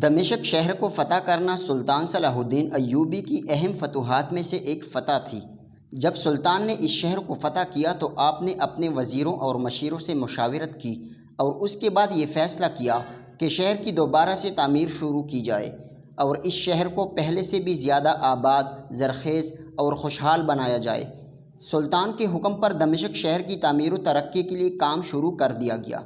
دمشق شہر کو فتح کرنا سلطان صلاح الدین ایوبی کی اہم فتوحات میں سے ایک فتح تھی۔ جب سلطان نے اس شہر کو فتح کیا تو آپ نے اپنے وزیروں اور مشیروں سے مشاورت کی اور اس کے بعد یہ فیصلہ کیا کہ شہر کی دوبارہ سے تعمیر شروع کی جائے اور اس شہر کو پہلے سے بھی زیادہ آباد، زرخیز اور خوشحال بنایا جائے۔ سلطان کے حکم پر دمشق شہر کی تعمیر و ترقی کے لیے کام شروع کر دیا گیا۔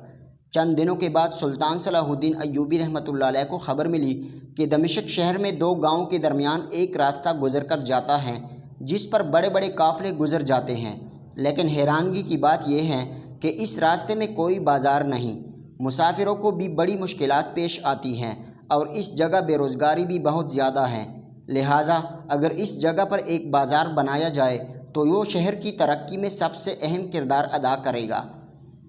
چند دنوں کے بعد سلطان صلاح الدین ایوبی رحمۃ اللہ علیہ کو خبر ملی کہ دمشق شہر میں دو گاؤں کے درمیان ایک راستہ گزر کر جاتا ہے جس پر بڑے بڑے قافلے گزر جاتے ہیں، لیکن حیرانگی کی بات یہ ہے کہ اس راستے میں کوئی بازار نہیں، مسافروں کو بھی بڑی مشکلات پیش آتی ہیں اور اس جگہ بے روزگاری بھی بہت زیادہ ہے۔ لہٰذا اگر اس جگہ پر ایک بازار بنایا جائے تو وہ شہر کی ترقی میں سب سے اہم کردار ادا کرے گا۔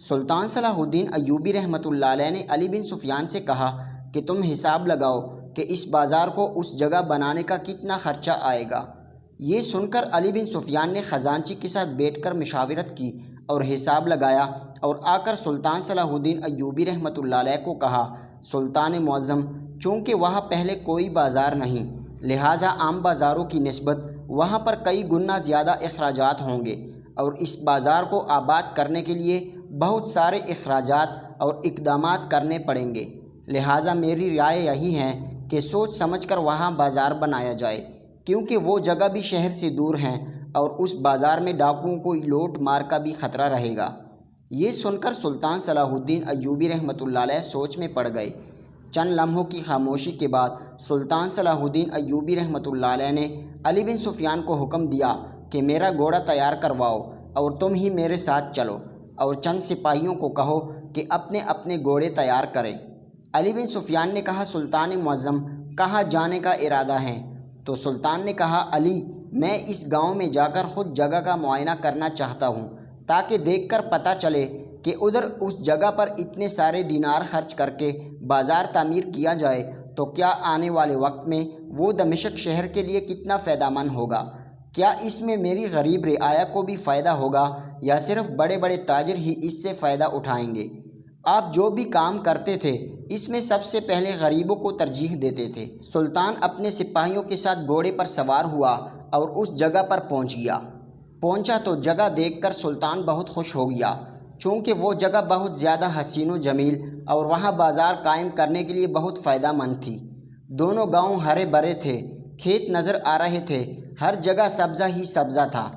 سلطان صلاح الدین ایوبی رحمۃ اللہ علیہ نے علی بن سفیان سے کہا کہ تم حساب لگاؤ کہ اس بازار کو اس جگہ بنانے کا کتنا خرچہ آئے گا۔ یہ سن کر علی بن سفیان نے خزانچی کے ساتھ بیٹھ کر مشاورت کی اور حساب لگایا اور آ کر سلطان صلاح الدین ایوبی رحمۃ اللہ علیہ کو کہا، سلطان معظم، چونکہ وہاں پہلے کوئی بازار نہیں، لہٰذا عام بازاروں کی نسبت وہاں پر کئی گنا زیادہ اخراجات ہوں گے اور اس بازار کو آباد کرنے کے لیے بہت سارے اخراجات اور اقدامات کرنے پڑیں گے، لہٰذا میری رائے یہی ہے کہ سوچ سمجھ کر وہاں بازار بنایا جائے، کیونکہ وہ جگہ بھی شہر سے دور ہیں اور اس بازار میں ڈاکوؤں کو لوٹ مار کا بھی خطرہ رہے گا۔ یہ سن کر سلطان صلاح الدین ایوبی رحمۃ اللہ علیہ سوچ میں پڑ گئے۔ چند لمحوں کی خاموشی کے بعد سلطان صلاح الدین ایوبی رحمۃ اللہ علیہ نے علی بن سفیان کو حکم دیا کہ میرا گھوڑا تیار کرواؤ اور تم ہی میرے ساتھ چلو اور چند سپاہیوں کو کہو کہ اپنے اپنے گھوڑے تیار کریں۔ علی بن سفیان نے کہا، سلطان معظم، کہاں جانے کا ارادہ ہے؟ تو سلطان نے کہا، علی، میں اس گاؤں میں جا کر خود جگہ کا معائنہ کرنا چاہتا ہوں تاکہ دیکھ کر پتہ چلے کہ ادھر اس جگہ پر اتنے سارے دینار خرچ کر کے بازار تعمیر کیا جائے تو کیا آنے والے وقت میں وہ دمشق شہر کے لیے کتنا فائدہ مند ہوگا؟ کیا اس میں میری غریب رعایا کو بھی فائدہ ہوگا یا صرف بڑے بڑے تاجر ہی اس سے فائدہ اٹھائیں گے؟ آپ جو بھی کام کرتے تھے اس میں سب سے پہلے غریبوں کو ترجیح دیتے تھے۔ سلطان اپنے سپاہیوں کے ساتھ گھوڑے پر سوار ہوا اور اس جگہ پر پہنچا تو جگہ دیکھ کر سلطان بہت خوش ہو گیا، چونکہ وہ جگہ بہت زیادہ حسین و جمیل اور وہاں بازار قائم کرنے کے لیے بہت فائدہ مند تھی۔ دونوں گاؤں ہرے بھرے تھے، کھیت نظر آ رہے تھے، ہر جگہ سبزہ ہی سبزہ تھا۔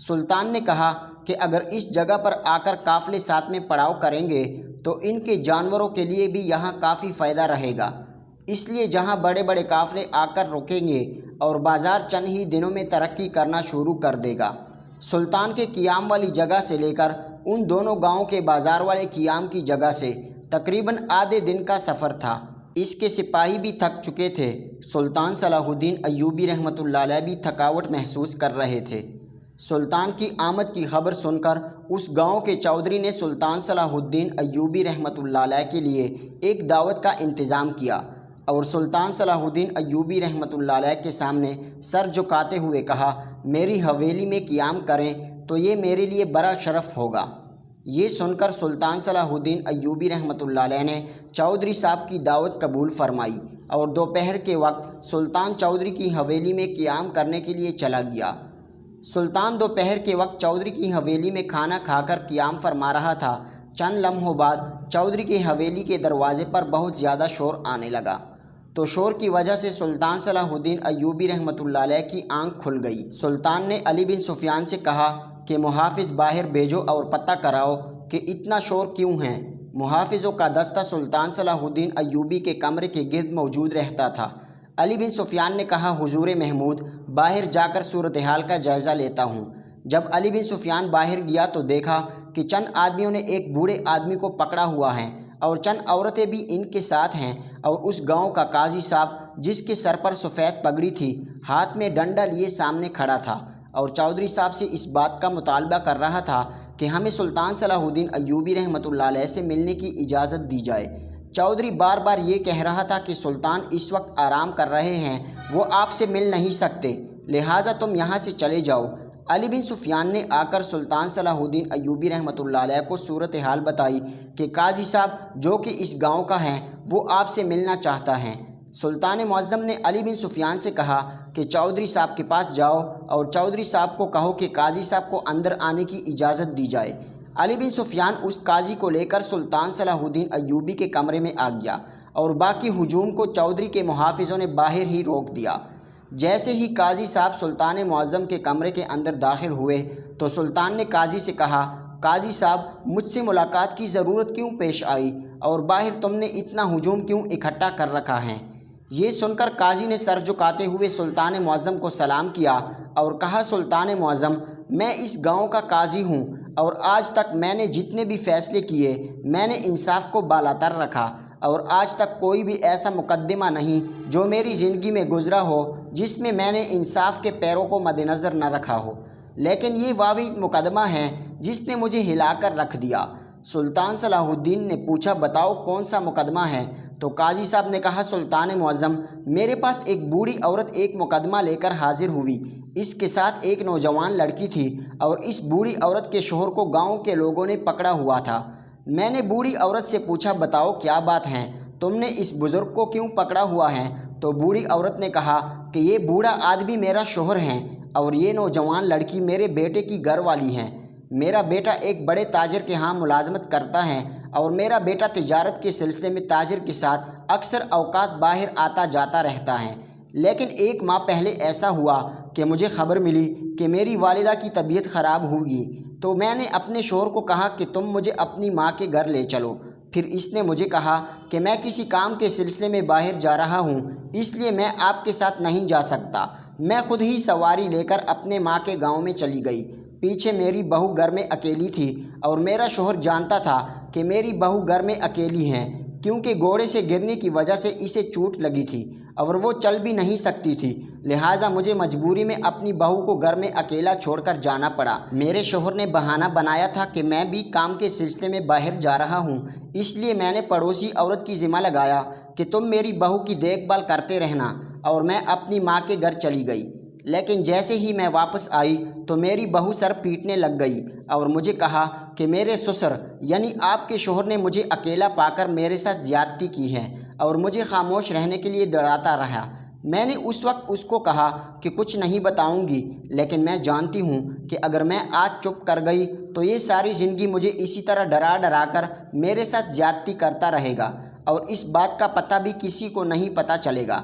سلطان نے کہا کہ اگر اس جگہ پر آ کر قافلے ساتھ میں پڑاؤ کریں گے تو ان کے جانوروں کے لیے بھی یہاں کافی فائدہ رہے گا، اس لیے جہاں بڑے بڑے قافلے آ کر رکیں گے اور بازار چند ہی دنوں میں ترقی کرنا شروع کر دے گا۔ سلطان کے قیام والی جگہ سے لے کر ان دونوں گاؤں کے بازار والے قیام کی جگہ سے تقریباً آدھے دن کا سفر تھا۔ اس کے سپاہی بھی تھک چکے تھے، سلطان صلاح الدین ایوبی رحمۃ اللہ علیہ بھی تھکاوٹ محسوس کر رہے تھے۔ سلطان کی آمد کی خبر سن کر اس گاؤں کے چودھری نے سلطان صلاح الدین ایوبی رحمۃ اللہ علیہ کے لیے ایک دعوت کا انتظام کیا اور سلطان صلاح الدین ایوبی رحمۃ اللہ علیہ کے سامنے سر جھکاتے ہوئے کہا، میری حویلی میں قیام کریں تو یہ میرے لیے بڑا شرف ہوگا۔ یہ سن کر سلطان صلاح الدین ایوبی رحمۃ اللہ علیہ نے چودھری صاحب کی دعوت قبول فرمائی اور دوپہر کے وقت سلطان چودھری کی حویلی میں قیام کرنے کے لیے چلا گیا۔ سلطان دوپہر کے وقت چودھری کی حویلی میں کھانا کھا کر قیام فرما رہا تھا۔ چند لمحوں بعد چودھری کی حویلی کے دروازے پر بہت زیادہ شور آنے لگا، تو شور کی وجہ سے سلطان صلاح الدین ایوبی رحمۃ اللہ علیہ کی آنکھ کھل گئی۔ سلطان نے علی بن سفیان سے کہا کہ محافظ باہر بھیجو اور پتہ کراؤ کہ اتنا شور کیوں ہے۔ محافظوں کا دستہ سلطان صلاح الدین ایوبی کے کمرے کے گرد موجود رہتا تھا۔ علی بن سفیان نے کہا، حضور محمود، باہر جا کر صورتحال کا جائزہ لیتا ہوں۔ جب علی بن سفیان باہر گیا تو دیکھا کہ چند آدمیوں نے ایک بوڑھے آدمی کو پکڑا ہوا ہے اور چند عورتیں بھی ان کے ساتھ ہیں، اور اس گاؤں کا قاضی صاحب جس کے سر پر سفید پگڑی تھی ہاتھ میں ڈنڈا لیے سامنے کھڑا تھا اور چودھری صاحب سے اس بات کا مطالبہ کر رہا تھا کہ ہمیں سلطان صلاح الدین ایوبی رحمۃ اللہ علیہ سے ملنے کی اجازت دی جائے۔ چودھری بار بار یہ کہہ رہا تھا کہ سلطان اس وقت آرام کر رہے ہیں، وہ آپ سے مل نہیں سکتے، لہٰذا تم یہاں سے چلے جاؤ۔ علی بن سفیان نے آ کر سلطان صلاح الدین ایوبی رحمۃ اللہ علیہ کو صورتحال بتائی کہ قاضی صاحب جو کہ اس گاؤں کا ہے وہ آپ سے ملنا چاہتا ہے۔ سلطان معظم نے علی بن سفیان سے کہا کہ چودھری صاحب کے پاس جاؤ اور چودھری صاحب کو کہو کہ قاضی صاحب کو اندر آنے کی اجازت دی جائے۔ علی بن سفیان اس قاضی کو لے کر سلطان صلاح الدین ایوبی کے کمرے میں آ گیا اور باقی ہجوم کو چودھری کے محافظوں نے باہر ہی روک دیا۔ جیسے ہی قاضی صاحب سلطان معظم کے کمرے کے اندر داخل ہوئے تو سلطان نے قاضی سے کہا، قاضی صاحب مجھ سے ملاقات کی ضرورت کیوں پیش آئی اور باہر تم نے اتنا ہجوم کیوں اکٹھا کر رکھا ہے؟ یہ سن کر قاضی نے سر جھکاتے ہوئے سلطان معظم کو سلام کیا اور کہا، سلطان معظم میں اس گاؤں کا قاضی ہوں اور آج تک میں نے جتنے بھی فیصلے کیے میں نے انصاف کو بالاتر رکھا اور آج تک کوئی بھی ایسا مقدمہ نہیں جو میری زندگی میں گزرا ہو جس میں نے انصاف کے پیروں کو مد نظر نہ رکھا ہو، لیکن یہ واحد مقدمہ ہے جس نے مجھے ہلا کر رکھ دیا۔ سلطان صلاح الدین نے پوچھا، بتاؤ کون سا مقدمہ ہے؟ تو قاضی صاحب نے کہا، سلطان معظم میرے پاس ایک بوڑھی عورت ایک مقدمہ لے کر حاضر ہوئی، اس کے ساتھ ایک نوجوان لڑکی تھی اور اس بوڑھی عورت کے شوہر کو گاؤں کے لوگوں نے پکڑا ہوا تھا۔ میں نے بوڑھی عورت سے پوچھا، بتاؤ کیا بات ہے، تم نے اس بزرگ کو کیوں پکڑا ہوا ہے؟ تو بوڑھی عورت نے کہا کہ یہ بوڑھا آدمی میرا شوہر ہے اور یہ نوجوان لڑکی میرے بیٹے کی گھر والی ہے۔ میرا بیٹا ایک بڑے تاجر کے ہاں ملازمت کرتا ہے اور میرا بیٹا تجارت کے سلسلے میں تاجر کے ساتھ اکثر اوقات باہر آتا جاتا رہتا ہے، لیکن ایک ماہ پہلے ایسا ہوا کہ مجھے خبر ملی کہ میری والدہ کی طبیعت خراب ہوگی، تو میں نے اپنے شوہر کو کہا کہ تم مجھے اپنی ماں کے گھر لے چلو۔ پھر اس نے مجھے کہا کہ میں کسی کام کے سلسلے میں باہر جا رہا ہوں، اس لیے میں آپ کے ساتھ نہیں جا سکتا۔ میں خود ہی سواری لے کر اپنے ماں کے گاؤں میں چلی گئی۔ پیچھے میری بہو گھر میں اکیلی تھی اور میرا شوہر جانتا تھا کہ میری بہو گھر میں اکیلی ہے، کیونکہ گھوڑے سے گرنے کی وجہ سے اسے چوٹ لگی تھی اور وہ چل بھی نہیں سکتی تھی، لہٰذا مجھے مجبوری میں اپنی بہو کو گھر میں اکیلا چھوڑ کر جانا پڑا۔ میرے شوہر نے بہانہ بنایا تھا کہ میں بھی کام کے سلسلے میں باہر جا رہا ہوں، اس لیے میں نے پڑوسی عورت کی ذمہ لگایا کہ تم میری بہو کی دیکھ بھال کرتے رہنا، اور میں اپنی ماں کے گھر چلی گئی۔ لیکن جیسے ہی میں واپس آئی تو میری بہو سر پیٹنے لگ گئی اور مجھے کہا کہ میرے سسر یعنی آپ کے شوہر نے مجھے اکیلا پا کر میرے ساتھ زیادتی کی ہے اور مجھے خاموش رہنے کے لیے ڈراتا رہا۔ میں نے اس وقت اس کو کہا کہ کچھ نہیں بتاؤں گی، لیکن میں جانتی ہوں کہ اگر میں آج چپ کر گئی تو یہ ساری زندگی مجھے اسی طرح ڈرا ڈرا کر میرے ساتھ زیادتی کرتا رہے گا اور اس بات کا پتہ بھی کسی کو نہیں پتہ چلے گا۔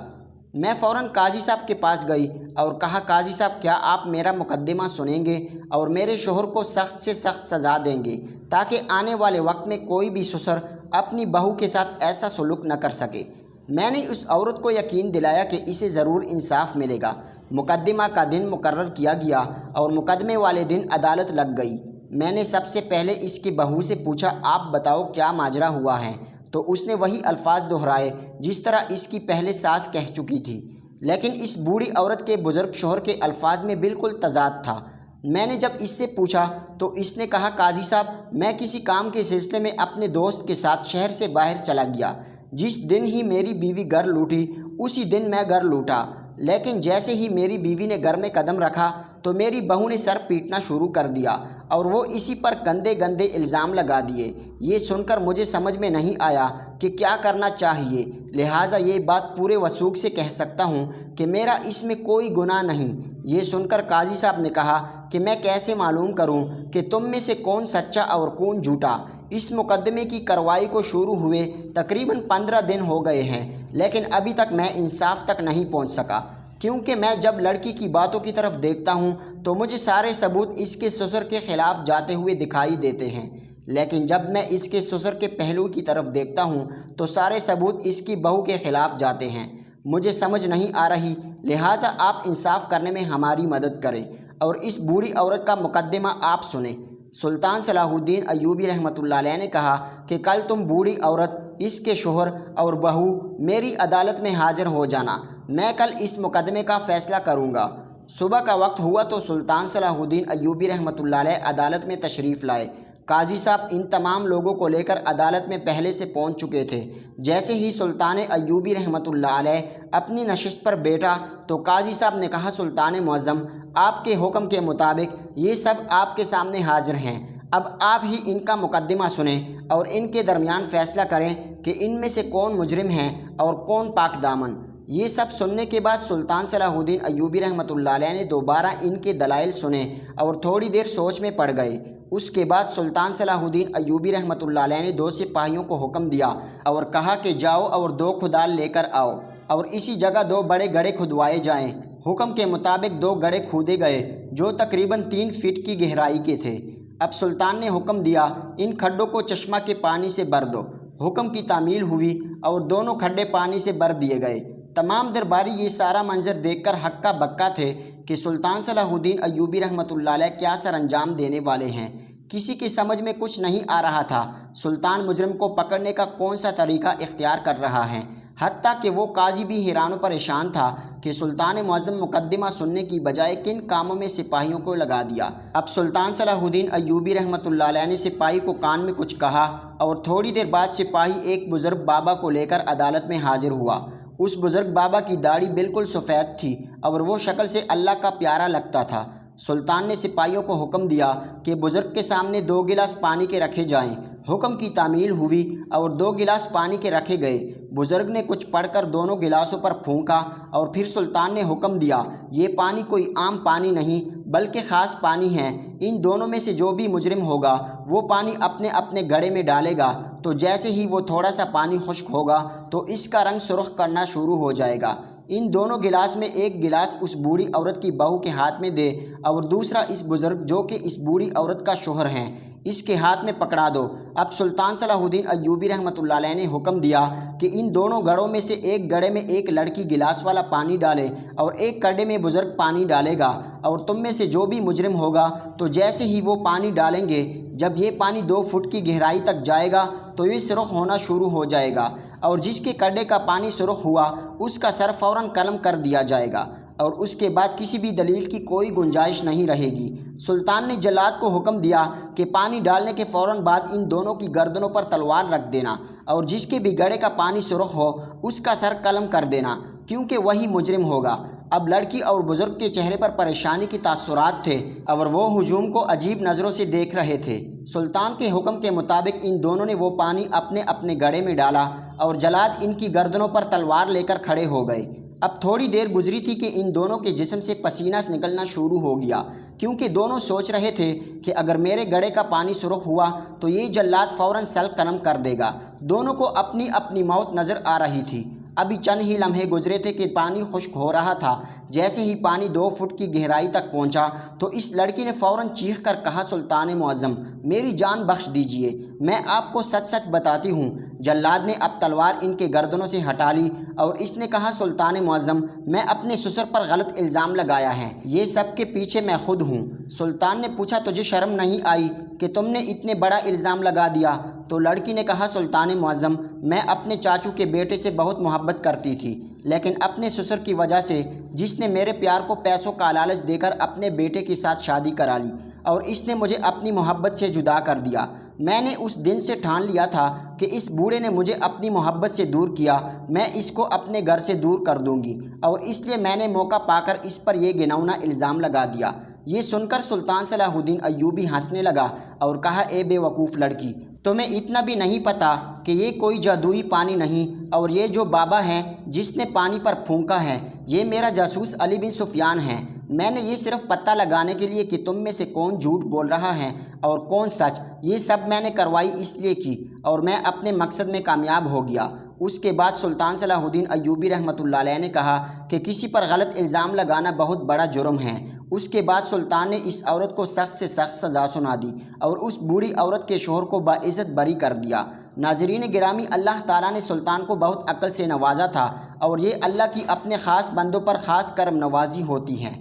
میں فوراً قاضی صاحب کے پاس گئی اور کہا، قاضی صاحب کیا آپ میرا مقدمہ سنیں گے اور میرے شوہر کو سخت سے سخت سزا دیں گے تاکہ آنے والے وقت میں کوئی بھی سسر اپنی بہو کے ساتھ ایسا سلوک نہ کر سکے۔ میں نے اس عورت کو یقین دلایا کہ اسے ضرور انصاف ملے گا۔ مقدمہ کا دن مقرر کیا گیا اور مقدمے والے دن عدالت لگ گئی۔ میں نے سب سے پہلے اس کی بہو سے پوچھا، آپ بتاؤ کیا ماجرا ہوا ہے؟ تو اس نے وہی الفاظ دہرائے جس طرح اس کی پہلے ساس کہہ چکی تھی، لیکن اس بوڑھی عورت کے بزرگ شوہر کے الفاظ میں بالکل تضاد تھا۔ میں نے جب اس سے پوچھا تو اس نے کہا، قاضی صاحب میں کسی کام کے سلسلے میں اپنے دوست کے ساتھ شہر سے باہر چلا گیا، جس دن ہی میری بیوی گھر لوٹی اسی دن میں گھر لوٹا، لیکن جیسے ہی میری بیوی نے گھر میں قدم رکھا تو میری بہو نے سر پیٹنا شروع کر دیا اور وہ اسی پر گندے گندے الزام لگا دیے۔ یہ سن کر مجھے سمجھ میں نہیں آیا کہ کیا کرنا چاہیے، لہٰذا یہ بات پورے وثوق سے کہہ سکتا ہوں کہ میرا اس میں کوئی گناہ نہیں۔ یہ سن کر قاضی صاحب نے کہا کہ میں کیسے معلوم کروں کہ تم میں سے کون سچا اور کون جھوٹا؟ اس مقدمے کی کارروائی کو شروع ہوئے تقریباً 15 دن ہو گئے ہیں، لیکن ابھی تک میں انصاف تک نہیں پہنچ سکا، کیونکہ میں جب لڑکی کی باتوں کی طرف دیکھتا ہوں تو مجھے سارے ثبوت اس کے سسر کے خلاف جاتے ہوئے دکھائی دیتے ہیں، لیکن جب میں اس کے سسر کے پہلو کی طرف دیکھتا ہوں تو سارے ثبوت اس کی بہو کے خلاف جاتے ہیں۔ مجھے سمجھ نہیں آ رہی، لہٰذا آپ انصاف کرنے میں ہماری مدد کریں اور اس بوڑھی عورت کا مقدمہ آپ سنیں۔ سلطان صلاح الدین ایوبی رحمۃ اللہ علیہ نے کہا کہ کل تم بوڑھی عورت، اس کے شوہر اور بہو میری عدالت میں حاضر ہو جانا، میں کل اس مقدمے کا فیصلہ کروں گا۔ صبح کا وقت ہوا تو سلطان صلاح الدین ایوبی رحمۃ اللہ علیہ عدالت میں تشریف لائے۔ قاضی صاحب ان تمام لوگوں کو لے کر عدالت میں پہلے سے پہنچ چکے تھے۔ جیسے ہی سلطان ایوبی رحمۃ اللہ علیہ اپنی نشست پر بیٹھا تو قاضی صاحب نے کہا، سلطان معظم آپ کے حکم کے مطابق یہ سب آپ کے سامنے حاضر ہیں اب آپ ہی ان کا مقدمہ سنیں اور ان کے درمیان فیصلہ کریں کہ ان میں سے کون مجرم ہیں اور کون پاک دامن۔ یہ سب سننے کے بعد سلطان صلاح الدین ایوبی رحمۃ اللہ علیہ نے دوبارہ ان کے دلائل سنے اور تھوڑی دیر سوچ میں پڑ گئے۔ اس کے بعد سلطان صلاح الدین ایوبی رحمۃ اللہ علیہ نے 2 سپاہیوں کو حکم دیا اور کہا کہ جاؤ اور 2 کھدال لے کر آؤ اور اسی جگہ 2 بڑے گڑھے کھدوائے جائیں۔ حکم کے مطابق 2 گڑھے کھودے گئے جو تقریباً 3 فٹ کی گہرائی کے تھے۔ اب سلطان نے حکم دیا ان کھڈوں کو چشمہ کے پانی سے بھر دو۔ حکم کی تعمیل ہوئی اور دونوں کھڈے پانی سے بھر دیے گئے۔ تمام درباری یہ سارا منظر دیکھ کر ہکا بکا تھے کہ سلطان صلاح الدین ایوبی رحمۃ اللہ علیہ کیا سر انجام دینے والے ہیں۔ کسی کی سمجھ میں کچھ نہیں آ رہا تھا سلطان مجرم کو پکڑنے کا کون سا طریقہ اختیار کر رہا ہے۔ حتیٰ کہ وہ قاضی بھی حیران و پریشان تھا کہ سلطان معظم مقدمہ سننے کی بجائے کن کاموں میں سپاہیوں کو لگا دیا۔ اب سلطان صلاح الدین ایوبی رحمۃ اللہ علیہ نے سپاہی کو کان میں کچھ کہا اور تھوڑی دیر بعد سپاہی ایک بزرگ بابا کو لے کر عدالت میں حاضر ہوا۔ اس بزرگ بابا کی داڑھی بالکل سفید تھی اور وہ شکل سے اللہ کا پیارا لگتا تھا۔ سلطان نے سپاہیوں کو حکم دیا کہ بزرگ کے سامنے 2 گلاس پانی کے رکھے جائیں۔ حکم کی تعمیل ہوئی اور 2 گلاس پانی کے رکھے گئے۔ بزرگ نے کچھ پڑھ کر دونوں گلاسوں پر پھونکا اور پھر سلطان نے حکم دیا یہ پانی کوئی عام پانی نہیں بلکہ خاص پانی ہے۔ ان دونوں میں سے جو بھی مجرم ہوگا وہ پانی اپنے اپنے گڑھے میں ڈالے گا تو جیسے ہی وہ تھوڑا سا پانی خشک ہوگا تو اس کا رنگ سرخ کرنا شروع ہو جائے گا۔ ان دونوں گلاس میں ایک گلاس اس بوڑھی عورت کی بہو کے ہاتھ میں دے اور دوسرا اس بزرگ جو کہ اس بوڑھی عورت کا شوہر ہے اس کے ہاتھ میں پکڑا دو۔ اب سلطان صلاح الدین ایوبی رحمۃ اللہ علیہ نے حکم دیا کہ ان دونوں گڑھوں میں سے ایک گڑھے میں ایک لڑکی گلاس والا پانی ڈالے اور ایک گڑھے میں بزرگ پانی ڈالے گا، اور تم میں سے جو بھی مجرم ہوگا تو جیسے ہی وہ پانی ڈالیں گے جب یہ پانی 2 فٹ کی گہرائی تک جائے گا تو یہ سرخ ہونا شروع ہو جائے گا، اور جس کے کڑے کا پانی سرخ ہوا اس کا سر فوراً قلم کر دیا جائے گا اور اس کے بعد کسی بھی دلیل کی کوئی گنجائش نہیں رہے گی۔ سلطان نے جلاد کو حکم دیا کہ پانی ڈالنے کے فوراً بعد ان دونوں کی گردنوں پر تلوار رکھ دینا اور جس کے بھی گڑھے کا پانی سرخ ہو اس کا سر قلم کر دینا، کیونکہ وہی مجرم ہوگا۔ اب لڑکی اور بزرگ کے چہرے پر پریشانی کے تاثرات تھے اور وہ ہجوم کو عجیب نظروں سے دیکھ رہے تھے۔ سلطان کے حکم کے مطابق ان دونوں نے وہ پانی اپنے اپنے گڑھے میں ڈالا اور جلاد ان کی گردنوں پر تلوار لے کر کھڑے ہو گئے۔ اب تھوڑی دیر گزری تھی کہ ان دونوں کے جسم سے پسینہ نکلنا شروع ہو گیا، کیونکہ دونوں سوچ رہے تھے کہ اگر میرے گڑھے کا پانی سرخ ہوا تو یہ جلاد فوراً سل قلم کر دے گا۔ دونوں کو اپنی اپنی موت نظر آ رہی تھی۔ ابھی چند ہی لمحے گزرے تھے کہ پانی خشک ہو رہا تھا۔ جیسے ہی پانی 2 فٹ کی گہرائی تک پہنچا تو اس لڑکی نے فوراً چیخ کر کہا سلطان معظم میری جان بخش دیجئے، میں آپ کو سچ سچ بتاتی ہوں۔ جلاد نے اب تلوار ان کے گردنوں سے ہٹا لی اور اس نے کہا سلطان معظم میں اپنے سسر پر غلط الزام لگایا ہے، یہ سب کے پیچھے میں خود ہوں۔ سلطان نے پوچھا تجھے شرم نہیں آئی کہ تم نے اتنے بڑا الزام لگا دیا؟ تو لڑکی نے کہا سلطان معظم میں اپنے چاچو کے بیٹے سے بہت محبت کرتی تھی، لیکن اپنے سسر کی وجہ سے جس نے میرے پیار کو پیسوں کا لالچ دے کر اپنے بیٹے کے ساتھ شادی کرا لی اور اس نے مجھے اپنی محبت سے جدا کر دیا۔ میں نے اس دن سے ٹھان لیا تھا کہ اس بوڑھے نے مجھے اپنی محبت سے دور کیا، میں اس کو اپنے گھر سے دور کر دوں گی، اور اس لیے میں نے موقع پا کر اس پر یہ گھناؤنا الزام لگا دیا۔ یہ سن کر سلطان صلاح الدین ایوبی ہنسنے لگا اور کہا اے بے وقوف لڑکی، تمہیں اتنا بھی نہیں پتہ کہ یہ کوئی جادوئی پانی نہیں، اور یہ جو بابا ہے جس نے پانی پر پھونکا ہے یہ میرا جاسوس علی بن سفیان ہے۔ میں نے یہ صرف پتہ لگانے کے لیے کہ تم میں سے کون جھوٹ بول رہا ہے اور کون سچ، یہ سب میں نے کروائی اس لیے کی اور میں اپنے مقصد میں کامیاب ہو گیا۔ اس کے بعد سلطان صلاح الدین ایوبی رحمۃ اللہ علیہ نے کہا کہ کسی پر غلط الزام لگانا بہت بڑا جرم ہے۔ اس کے بعد سلطان نے اس عورت کو سخت سے سخت سزا سنا دی اور اس بوڑھی عورت کے شوہر کو باعزت بری کر دیا۔ ناظرین گرامی، اللہ تعالیٰ نے سلطان کو بہت عقل سے نوازا تھا اور یہ اللہ کی اپنے خاص بندوں پر خاص کرم نوازی ہوتی ہے۔